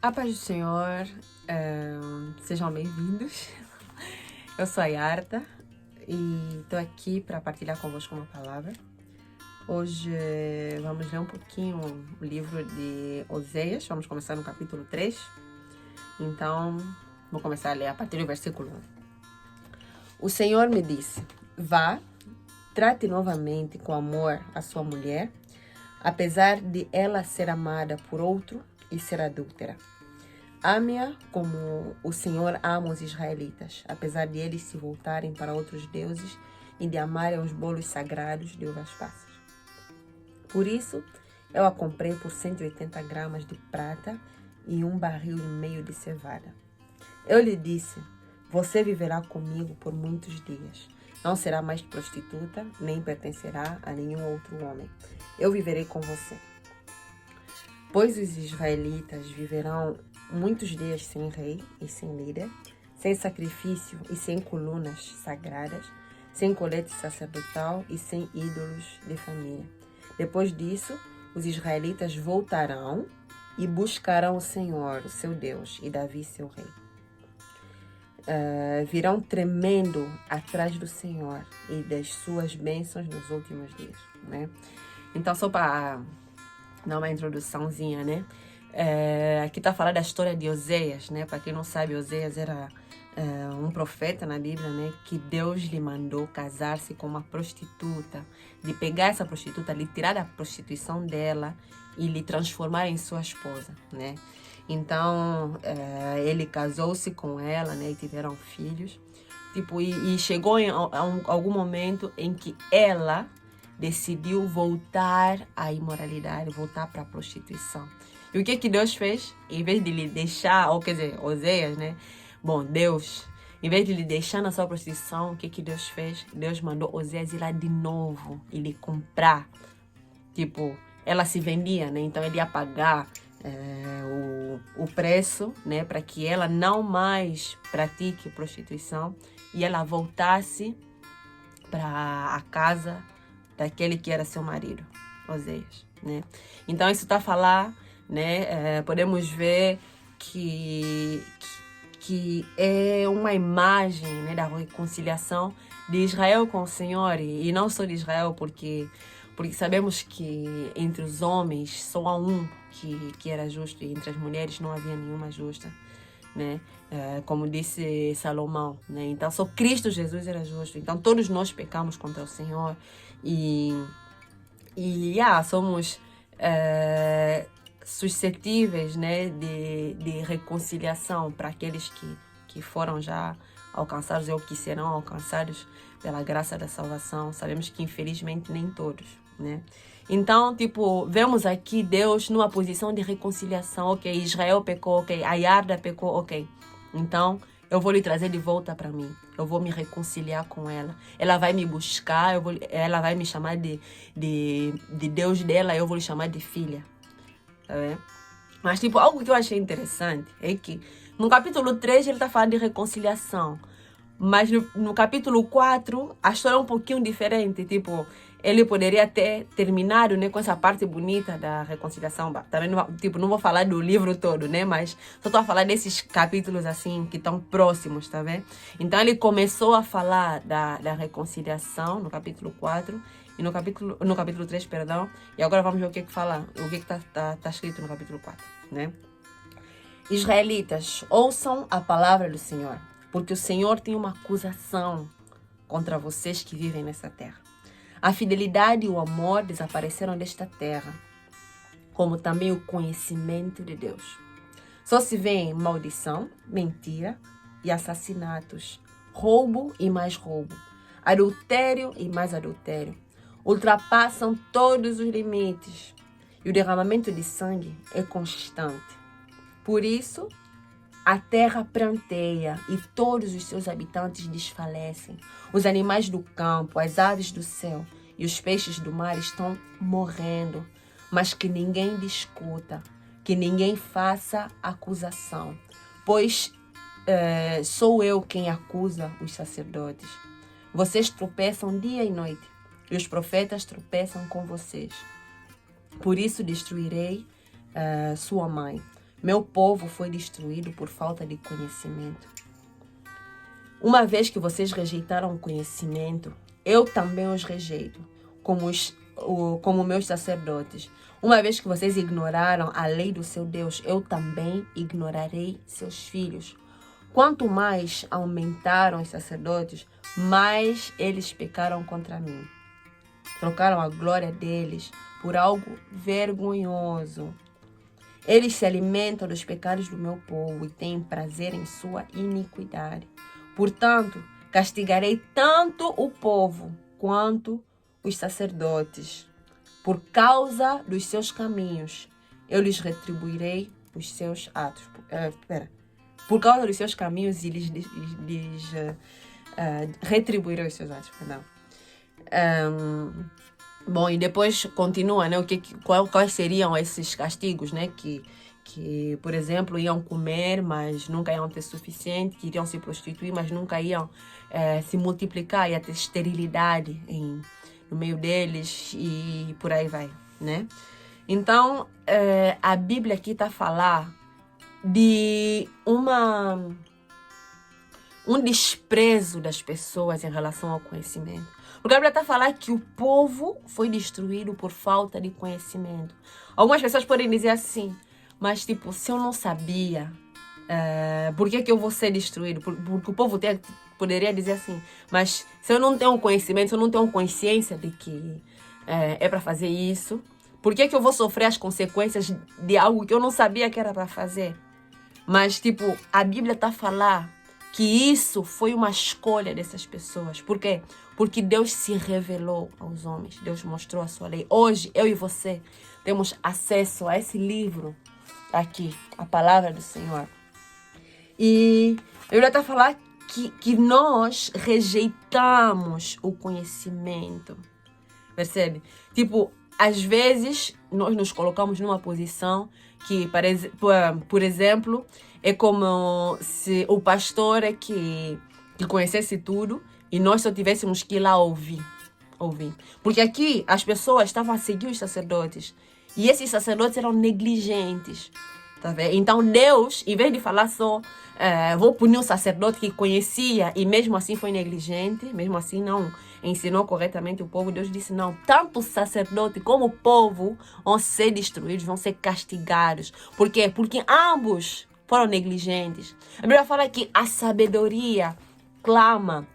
A paz do Senhor, sejam bem-vindos. Eu sou a Yarta e estou aqui para partilhar convosco uma palavra. Hoje vamos ler um pouquinho o livro de Oséias, vamos começar no capítulo 3. Então, vou começar a ler a partir do versículo 1. O Senhor me disse: vá, trate novamente com amor a sua mulher, apesar de ela ser amada por outro e ser adúltera. Ame-a como o Senhor ama os israelitas, apesar de eles se voltarem para outros deuses e de amarem os bolos sagrados de uvas passas. Por isso, eu a comprei por 180 gramas de prata e 1,5 barril de cevada. Eu lhe disse: você viverá comigo por muitos dias. Não será mais prostituta, nem pertencerá a nenhum outro homem. Eu viverei com você. Pois os israelitas viverão muitos dias sem rei e sem líder, sem sacrifício e sem colunas sagradas, sem colete sacerdotal e sem ídolos de família. Depois disso, os israelitas voltarão e buscarão o Senhor, o seu Deus, e Davi, seu rei. Virão tremendo atrás do Senhor e das suas bênçãos nos últimos dias, né? Então, só para dar uma introduçãozinha, né? Aqui está falando da história de Oséias, né? Para quem não sabe, Oséias era um profeta na Bíblia, né? Que Deus lhe mandou casar-se com uma prostituta, de pegar essa prostituta, lhe tirar da prostituição dela e lhe transformar em sua esposa, né? Então, ele casou-se com ela, né? E tiveram filhos. E chegou em algum momento em que ela decidiu voltar à imoralidade, voltar para a prostituição. E o que Deus fez? Em vez de lhe deixar, ou quer dizer, Oséias, né? Bom, Deus, em vez de lhe deixar na sua prostituição, o que Deus fez? Deus mandou Oséias ir lá de novo e lhe comprar. Ela se vendia, né? Então ele ia pagar o preço, né? Para que ela não mais pratique prostituição e ela voltasse para a casa daquele que era seu marido, Oséias, né? Então isso está a falar, né? Podemos ver que é uma imagem, né, da reconciliação de Israel com o Senhor, e não só de Israel, porque sabemos que entre os homens só há um que era justo, e entre as mulheres não havia nenhuma justa, né? Como disse Salomão, né? Então só Cristo Jesus era justo. Então todos nós pecamos contra o Senhor e somos suscetíveis, né, de reconciliação para aqueles que foram já alcançados ou que serão alcançados pela graça da salvação. Sabemos que infelizmente nem todos, né? Então, vemos aqui Deus numa posição de reconciliação. Ok, Israel pecou, ok, a Yarda pecou, ok. Então, eu vou lhe trazer de volta para mim. Eu vou me reconciliar com ela. Ela vai me buscar, ela vai me chamar de Deus dela, eu vou lhe chamar de filha. Tá vendo? Mas, algo que eu achei interessante é que no capítulo 3 ele está falando de reconciliação. Mas no capítulo 4, a história é um pouquinho diferente. Ele poderia ter terminado, né, com essa parte bonita da reconciliação. Também não vou falar do livro todo, né? Mas só estou a falar desses capítulos assim que estão próximos, tá vendo? Então ele começou a falar da reconciliação no capítulo 4 e no capítulo 3, perdão. E agora vamos ver o que fala, o que tá escrito no capítulo 4, né? Israelitas, ouçam a palavra do Senhor, porque o Senhor tem uma acusação contra vocês que vivem nessa terra. A fidelidade e o amor desapareceram desta terra, como também o conhecimento de Deus. Só se vê maldição, mentira e assassinatos, roubo e mais roubo, adultério e mais adultério. Ultrapassam todos os limites e o derramamento de sangue é constante. Por isso, a terra pranteia e todos os seus habitantes desfalecem. Os animais do campo, as aves do céu e os peixes do mar estão morrendo, mas que ninguém discuta, que ninguém faça acusação, pois sou eu quem acusa os sacerdotes. Vocês tropeçam dia e noite, e os profetas tropeçam com vocês. Por isso destruirei sua mãe. meu povo foi destruído por falta de conhecimento. Uma vez que vocês rejeitaram o conhecimento, eu também os rejeito, como meus sacerdotes. Uma vez que vocês ignoraram a lei do seu Deus, eu também ignorarei seus filhos. Quanto mais aumentaram os sacerdotes, mais eles pecaram contra mim. Trocaram a glória deles por algo vergonhoso. Eles se alimentam dos pecados do meu povo e têm prazer em sua iniquidade. Portanto, castigarei tanto o povo quanto os sacerdotes. Por causa dos seus caminhos, eu lhes retribuirei os seus atos. Por causa dos seus caminhos, e lhes retribuirei os seus atos. Perdão. Bom, e depois continua, né? Quais seriam esses castigos, né? Que, por exemplo, iam comer, mas nunca iam ter suficiente, que iriam se prostituir, mas nunca iam se multiplicar, ia ter esterilidade no meio deles e por aí vai, né? Então, a Bíblia aqui está a falar de um desprezo das pessoas em relação ao conhecimento. Porque a Bíblia está a falar que o povo foi destruído por falta de conhecimento. Algumas pessoas podem dizer assim, mas tipo, se eu não sabia, por que eu vou ser destruído? Porque o povo poderia dizer assim, mas se eu não tenho conhecimento, se eu não tenho consciência de que é para fazer isso, por que eu vou sofrer as consequências de algo que eu não sabia que era para fazer? Mas tipo, a Bíblia está a falar que isso foi uma escolha dessas pessoas. Por quê? Porque Deus se revelou aos homens. Deus mostrou a sua lei. Hoje, eu e você temos acesso a esse livro aqui, a palavra do Senhor. E eu já estou a falar que nós rejeitamos o conhecimento. Percebe? Tipo, às vezes, nós nos colocamos numa posição que, por exemplo, é como se o pastor é que conhecesse tudo e nós só tivéssemos que ir lá ouvir. Porque aqui as pessoas estavam a seguir os sacerdotes e esses sacerdotes eram negligentes. Tá vendo? Então Deus, em vez de falar só, vou punir um sacerdote que conhecia e mesmo assim foi negligente, mesmo assim não ensinou corretamente o povo, Deus disse não, tanto o sacerdote como o povo vão ser destruídos, vão ser castigados. Por quê? Porque ambos foram negligentes. A Bíblia fala que a sabedoria clama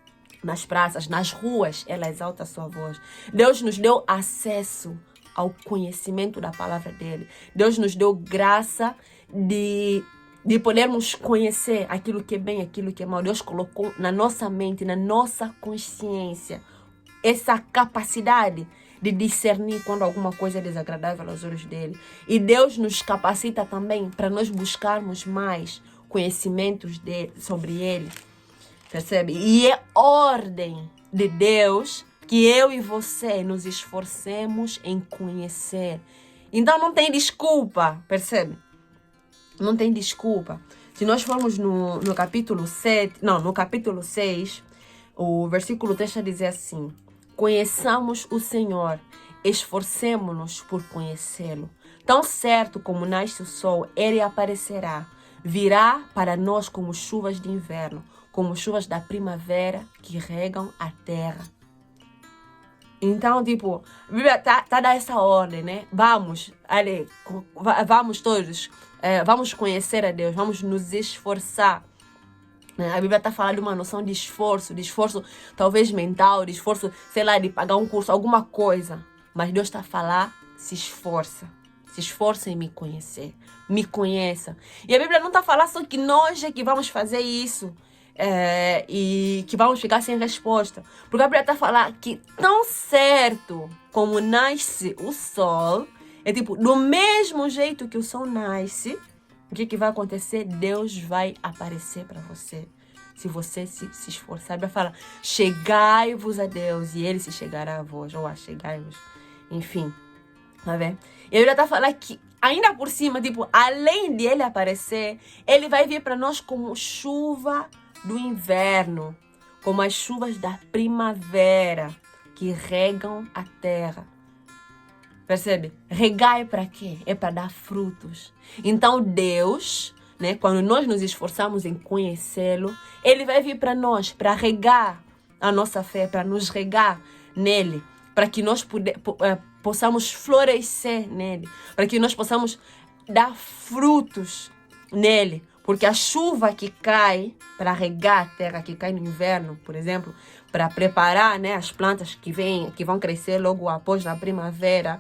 nas praças, nas ruas, ela exalta a sua voz. Deus nos deu acesso ao conhecimento da palavra dele. Deus nos deu graça de podermos conhecer aquilo que é bem, aquilo que é mal. Deus colocou na nossa mente, na nossa consciência, essa capacidade de discernir quando alguma coisa é desagradável aos olhos dele. E Deus nos capacita também para nós buscarmos mais conhecimentos sobre ele. Percebe? E é ordem de Deus que eu e você nos esforcemos em conhecer. Então não tem desculpa, percebe? Não tem desculpa. Se nós formos no capítulo 6, o versículo 3 está a dizer assim: conheçamos o Senhor, esforcemo-nos por conhecê-lo. Tão certo como nasce o sol, ele aparecerá. Virá para nós como chuvas de inverno, como chuvas da primavera que regam a terra. Então, tipo, a Bíblia tá dando essa ordem, né? Vamos todos, vamos conhecer a Deus, vamos nos esforçar. A Bíblia está falando de uma noção de esforço talvez mental, de esforço, sei lá, de pagar um curso, alguma coisa. Mas Deus está a falar, se esforça em me conhecer, me conheça. E a Bíblia não está a falar só que nós é que vamos fazer isso. E que vamos ficar sem resposta. Porque a Bíblia está a falar que tão certo como nasce o sol, é tipo, do mesmo jeito que o sol nasce, o que vai acontecer? Deus vai aparecer para você. Se você se esforçar. A Bíblia fala, chegai-vos a Deus e Ele se chegará a vós. Ou chegai-vos. Enfim. Tá vendo? E a Bíblia está a falar que, ainda por cima, tipo, além de Ele aparecer, Ele vai vir para nós como chuva do inverno, como as chuvas da primavera que regam a terra. Percebe? Regar é para quê? É para dar frutos. Então Deus, né, quando nós nos esforçamos em conhecê-lo, Ele vai vir para nós, para regar a nossa fé, para nos regar nele, para que nós possamos florescer nele, para que nós possamos dar frutos nele. Porque a chuva que cai para regar a terra, que cai no inverno, por exemplo, para preparar, né, as plantas que vão crescer logo após na primavera,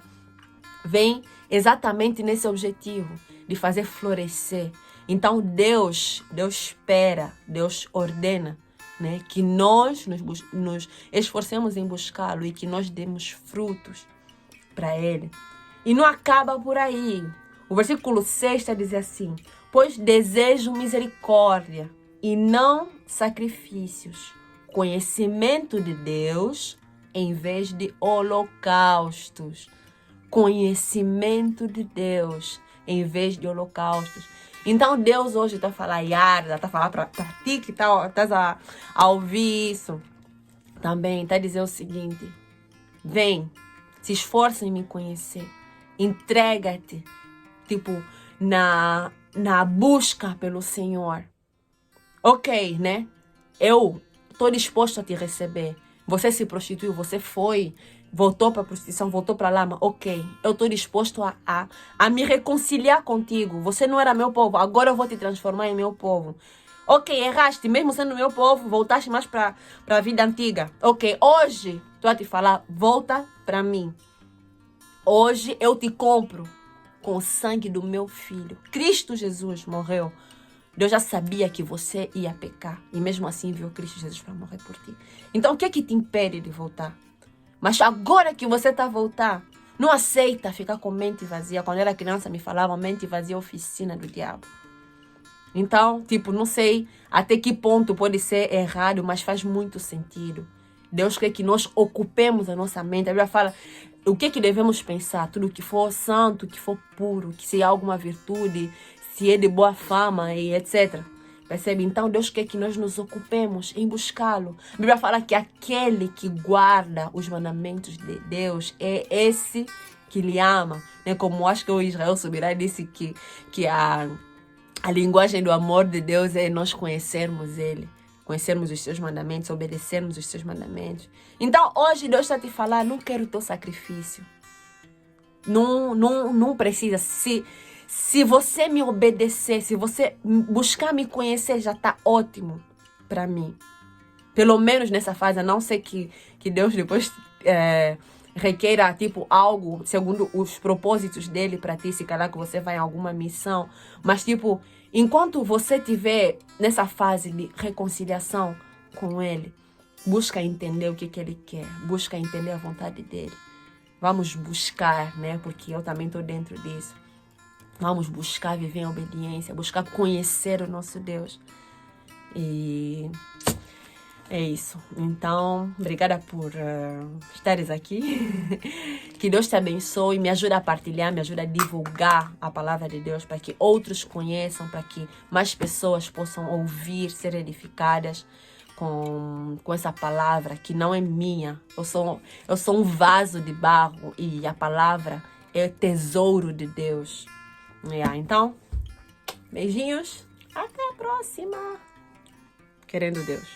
vem exatamente nesse objetivo de fazer florescer. Então Deus espera, Deus ordena, né, que nós nos esforcemos em buscá-lo e que nós demos frutos para Ele. E não acaba por aí. O versículo 6 está a dizer assim: pois desejo misericórdia e não sacrifícios, conhecimento de Deus em vez de holocaustos. Conhecimento de Deus em vez de holocaustos. Então Deus hoje está a falar, Yara, está a falar para ti que estás a ouvir isso. Também está a dizer o seguinte: vem, se esforça em me conhecer. Entrega-te, tipo, na busca pelo Senhor. Ok, né? Eu estou disposto a te receber. Você se prostituiu, você voltou para a prostituição, voltou para a lama. Ok, eu estou disposto a me reconciliar contigo. Você não era meu povo, agora eu vou te transformar em meu povo. Ok, erraste, mesmo sendo meu povo, voltaste mais para a vida antiga. Ok, hoje estou a te falar, volta para mim. Hoje eu te compro com o sangue do meu filho. Cristo Jesus morreu. Deus já sabia que você ia pecar. E mesmo assim enviou Cristo Jesus para morrer por ti. Então o que é que te impede de voltar? Mas agora que você está a voltar, não aceita ficar com mente vazia. Quando eu era criança me falavam mente vazia, oficina do diabo. Então, tipo, não sei até que ponto pode ser errado, mas faz muito sentido. Deus quer que nós ocupemos a nossa mente. A Bíblia fala o que devemos pensar. Tudo que for santo, que for puro, que se há alguma virtude, se é de boa fama e etc. Percebe? Então Deus quer que nós nos ocupemos em buscá-lo. A Bíblia fala que aquele que guarda os mandamentos de Deus é esse que lhe ama. Né? Como acho que o Israel Subirá disse que a linguagem do amor de Deus é nós conhecermos Ele. Conhecermos os seus mandamentos, obedecermos os seus mandamentos. Então hoje Deus está a te falar, não quero o teu sacrifício. Não precisa. Se você me obedecer, se você buscar me conhecer, já está ótimo para mim. Pelo menos nessa fase, a não ser que Deus depois requeira tipo algo segundo os propósitos dele para ti, se calhar que você vai em alguma missão. Mas tipo, enquanto você estiver nessa fase de reconciliação com ele, busca entender o que ele quer, busca entender a vontade dele. Vamos buscar, né? Porque eu também estou dentro disso. Vamos buscar viver em obediência, buscar conhecer o nosso Deus. E é isso. Então, obrigada por estares aqui. Que Deus te abençoe, me ajuda a partilhar, me ajuda a divulgar a palavra de Deus para que outros conheçam, para que mais pessoas possam ouvir, ser edificadas com essa palavra que não é minha. Eu sou um vaso de barro e a palavra é o tesouro de Deus. Então, beijinhos. Até a próxima. Querendo Deus.